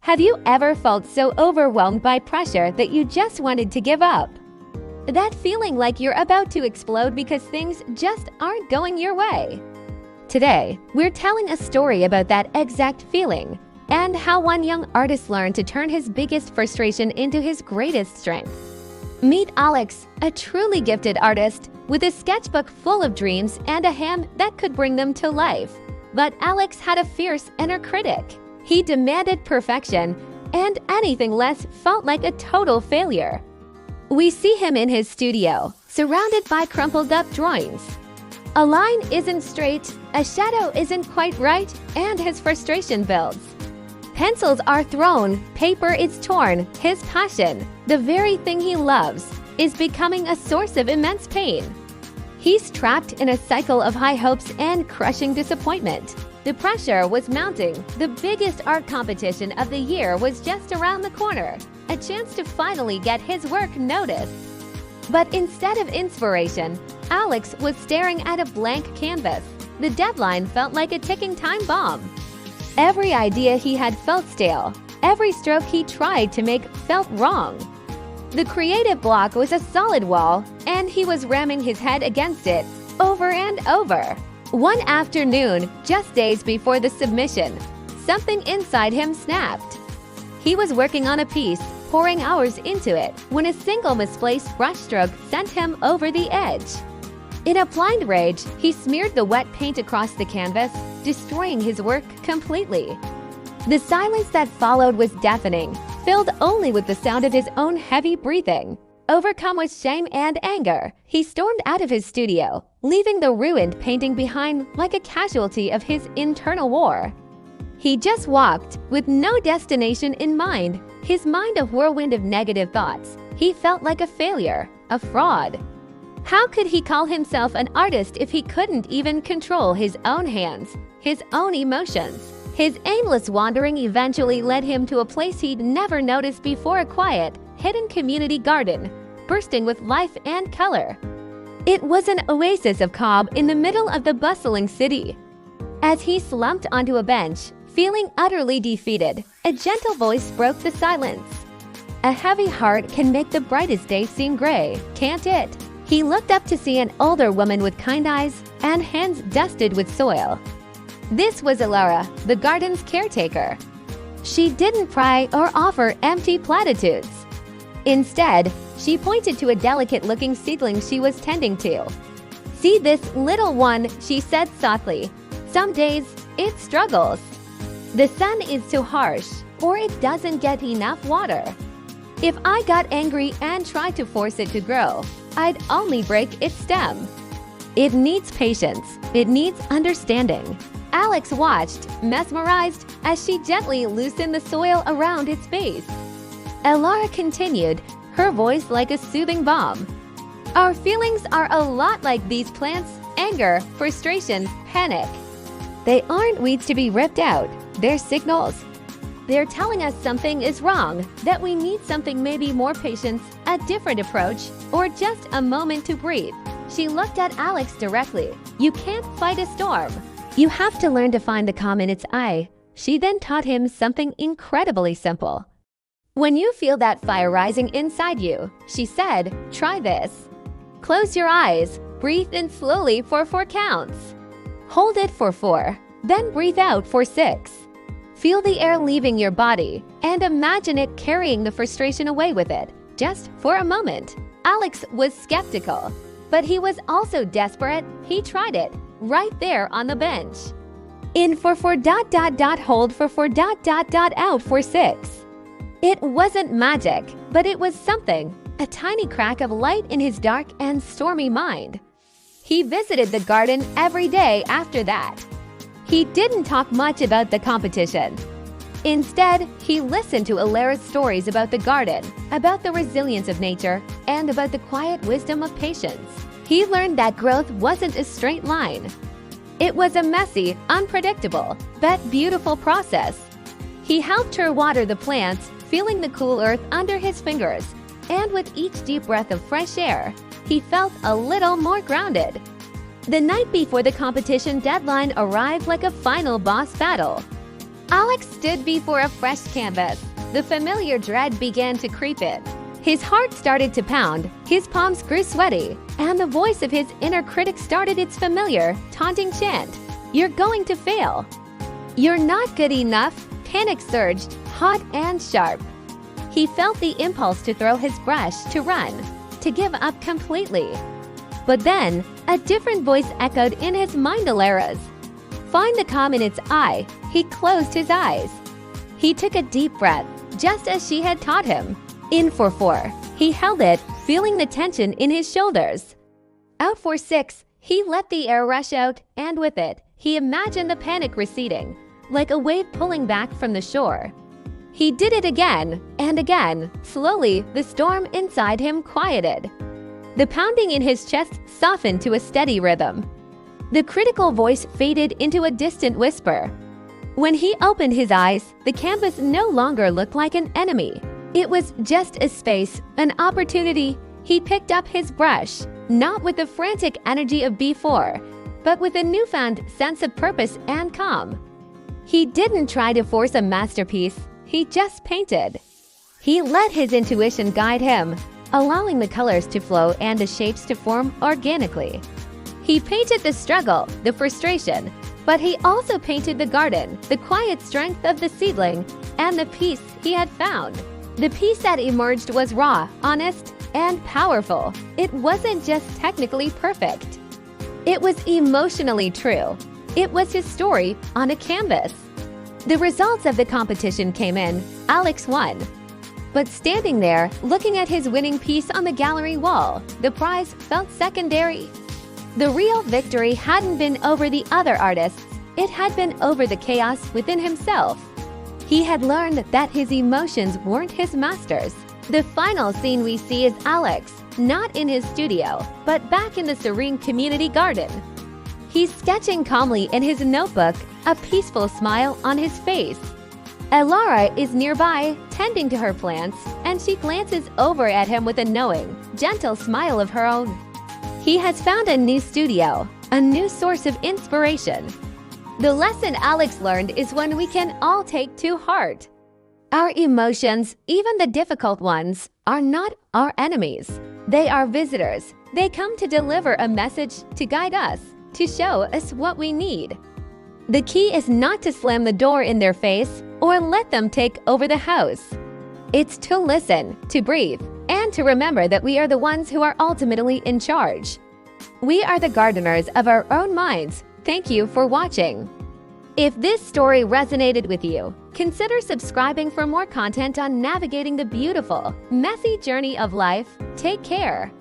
Have you ever felt so overwhelmed by pressure that you just wanted to give up? That feeling like you're about to explode because things just aren't going your way. Today, we're telling a story about that exact feeling and how one young artist learned to turn his biggest frustration into his greatest strength. Meet Alex, a truly gifted artist with a sketchbook full of dreams and a hand that could bring them to life. But Alex had a fierce inner critic. He demanded perfection, and anything less felt like a total failure. We see him in his studio, surrounded by crumpled up drawings. A line isn't straight, a shadow isn't quite right, and his frustration builds. Pencils are thrown, paper is torn, his passion, the very thing he loves, is becoming a source of immense pain. He's trapped in a cycle of high hopes and crushing disappointment. The pressure was mounting. The biggest art competition of the year was just around the corner, a chance to finally get his work noticed. But instead of inspiration, Alex was staring at a blank canvas. The deadline felt like a ticking time bomb. Every idea he had felt stale. Every stroke he tried to make felt wrong. The creative block was a solid wall, and he was ramming his head against it over and over. One afternoon, just days before the submission, something inside him snapped. He was working on a piece, pouring hours into it, when a single misplaced brushstroke sent him over the edge. In a blind rage, he smeared the wet paint across the canvas, destroying his work completely. The silence that followed was deafening, filled only with the sound of his own heavy breathing. Overcome with shame and anger, he stormed out of his studio, leaving the ruined painting behind like a casualty of his internal war. He just walked, with no destination in mind, his mind a whirlwind of negative thoughts. He felt like a failure, a fraud. How could he call himself an artist if he couldn't even control his own hands, his own emotions? His aimless wandering eventually led him to a place he'd never noticed before, a quiet, hidden community garden, bursting with life and color. It was an oasis of calm in the middle of the bustling city. As he slumped onto a bench, feeling utterly defeated, a gentle voice broke the silence. A heavy heart can make the brightest day seem gray, can't it? He looked up to see an older woman with kind eyes and hands dusted with soil. This was Alara, the garden's caretaker. She didn't pry or offer empty platitudes. Instead, she pointed to a delicate-looking seedling she was tending to. "See this little one," she said softly. "Some days, it struggles. The sun is too harsh, or it doesn't get enough water. If I got angry and tried to force it to grow, I'd only break its stem. It needs patience. It needs understanding." Alex watched, mesmerized, as she gently loosened the soil around its base. Alara continued, her voice like a soothing balm. "Our feelings are a lot like these plants: anger, frustration, panic. They aren't weeds to be ripped out. They're signals. They're telling us something is wrong, that we need something, maybe more patience, a different approach, or just a moment to breathe." She looked at Alex directly. "You can't fight a storm. You have to learn to find the calm in its eye." She then taught him something incredibly simple. "When you feel that fire rising inside you," she said, "try this. Close your eyes, breathe in slowly for 4 counts. Hold it for 4, then breathe out for 6. Feel the air leaving your body, and imagine it carrying the frustration away with it, just for a moment." Alex was skeptical, but he was also desperate. He tried it, right there on the bench. In for 4 ... hold for 4 ... out for 6. It wasn't magic, but it was something, a tiny crack of light in his dark and stormy mind. He visited the garden every day after that. He didn't talk much about the competition. Instead, he listened to Alara's stories about the garden, about the resilience of nature, and about the quiet wisdom of patience. He learned that growth wasn't a straight line. It was a messy, unpredictable, but beautiful process. He helped her water the plants, feeling the cool earth under his fingers, and with each deep breath of fresh air, he felt a little more grounded. The night before the competition deadline arrived like a final boss battle. Alex stood before a fresh canvas. The familiar dread began to creep in. His heart started to pound, his palms grew sweaty, and the voice of his inner critic started its familiar, taunting chant. "You're going to fail. You're not good enough." Panic surged, hot and sharp. He felt the impulse to throw his brush, to run, to give up completely. But then, a different voice echoed in his mind, Alara's. Find the calm in its eye. He closed his eyes. He took a deep breath, just as she had taught him. In for 4. He held it, feeling the tension in his shoulders. Out for 6. He let the air rush out, and with it, he imagined the panic receding, like a wave pulling back from the shore. He did it again and again. Slowly, the storm inside him quieted. The pounding in his chest softened to a steady rhythm. The critical voice faded into a distant whisper. When he opened his eyes, the canvas no longer looked like an enemy. It was just a space, an opportunity. He picked up his brush, not with the frantic energy of before, but with a newfound sense of purpose and calm. He didn't try to force a masterpiece, he just painted. He let his intuition guide him, allowing the colors to flow and the shapes to form organically. He painted the struggle, the frustration, but he also painted the garden, the quiet strength of the seedling, and the peace he had found. The piece that emerged was raw, honest, and powerful. It wasn't just technically perfect. It was emotionally true. It was his story on a canvas. The results of the competition came in. Alex won. But standing there, looking at his winning piece on the gallery wall, the prize felt secondary. The real victory hadn't been over the other artists. It had been over the chaos within himself. He had learned that his emotions weren't his masters. The final scene we see is Alex, not in his studio, but back in the serene community garden. He's sketching calmly in his notebook, a peaceful smile on his face. Alara is nearby, tending to her plants, and she glances over at him with a knowing, gentle smile of her own. He has found a new studio, a new source of inspiration. The lesson Alex learned is one we can all take to heart. Our emotions, even the difficult ones, are not our enemies. They are visitors. They come to deliver a message, to guide us, to show us what we need. The key is not to slam the door in their face or let them take over the house. It's to listen, to breathe, and to remember that we are the ones who are ultimately in charge. We are the gardeners of our own minds. Thank you for watching. If this story resonated with you, consider subscribing for more content on navigating the beautiful, messy journey of life. Take care.